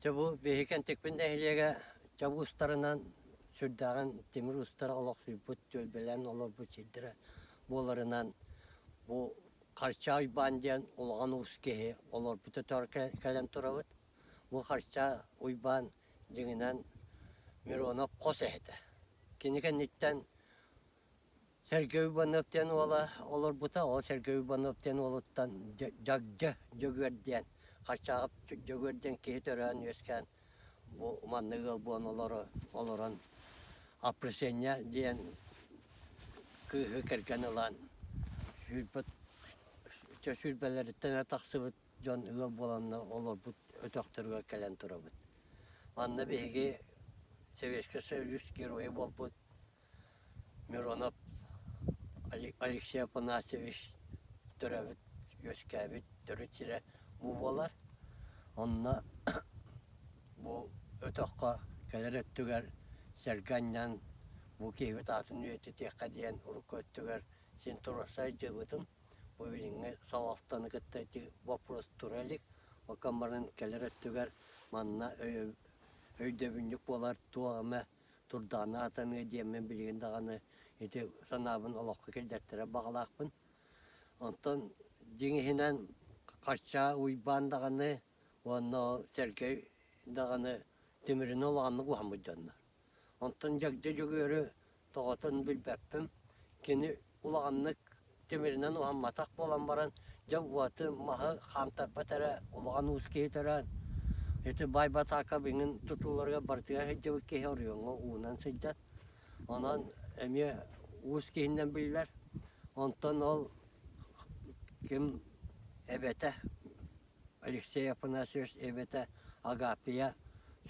Çabu Бүлүү Кэнтикпин нэһилиэгэ çabu устарынан сүрдәгән темир устары олох sübüt төлбелән олар бу чилдере буларынан бу Харча уйбан олган ускеһи олар бүте тор кален турабыт. Бу Харча уйбан дигеннән Миронов кос әйтә. Кинекен ниттән Сэбиэскэи Ивановтен олар бута, ол Сэбиэскэи Ивановтен олуттан жөгөрден, Харчахов жөгөрден кейтерен өскән. Бу манныгыл бон оларан опрессения ден кыһы кергән улан. Сүрбәләрдән тахсыбыт жон ыл боланны олар бу өтөктөргә кален турабыт. Манны беге Сэбиэскэи герой болбут. Миронов Алексеев Афанасьевич төрөөбүт өскәбит төрөтсире бу болар. Онна бу өтөккө келереттүгөр сәргәннән бу кейбет атын өтетеккә дигән уркөттүгөр сен турасай җыбытым. Бу билеңе савактан кытты вопрос туралык. Окамарын келереттүгөр манна өйдөбүнүк болар туагыма турдана атаны диемен билген даганы эти санабын олоққа келдеттері бағалақпын. Онтан деңгенен Харча уйбан дағаны, оны Сэбиэскэи дағаны темірін олағаны қуамы жанна. Онтан жагды жүгері тоғытын білбәппім. Кені олағанлық темірінен оғаматақ болан баран, жау уаты мағы қамтар бәтәрі олаған ұскей тұран. Эти байбатақа біңін тұтуларға бартыға хеджеуі кей орыуыңа уынан сыйдат. Онан әме уыз кейінден білдер. Онтан ол кім әбәті, Алексеи Афанасьевич әбәті Агапия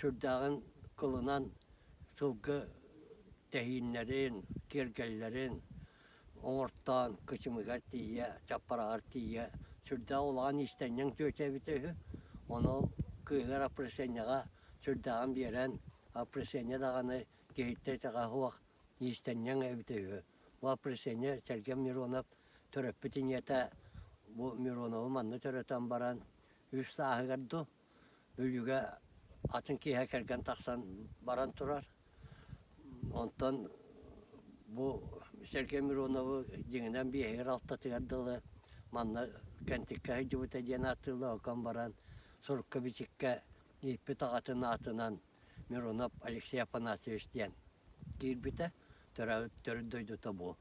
сүрдағын қылынан сылғы тәйінлерін, кергеллерін, оңырттан, күшімігер тейе, чаппарағар тейе, сүрда олған істеннен төте бітігі. Оны күйгер опрессенияға сүрдағын берен, опрессения дағаны кейтті тағағы истеннен әбітігі. Бұл опрессения Сэбиэскэи Миронов төрөппітін ета, бұл Мироновы манны төрөтен баран, үш сағығырды, бүліге атын кейе керген тақсан баран тұрар. Онтан бұл Сэбиэскэи Мироновы деңінен бейгер алтатығардылы, манны Кэнтикке жүбіті ден атылы оқан баран, сұрыққа бічікке еппі тағатын атынан Миронов Алексей Афанасьевич ден. Кирбіті төрі дөйді табу.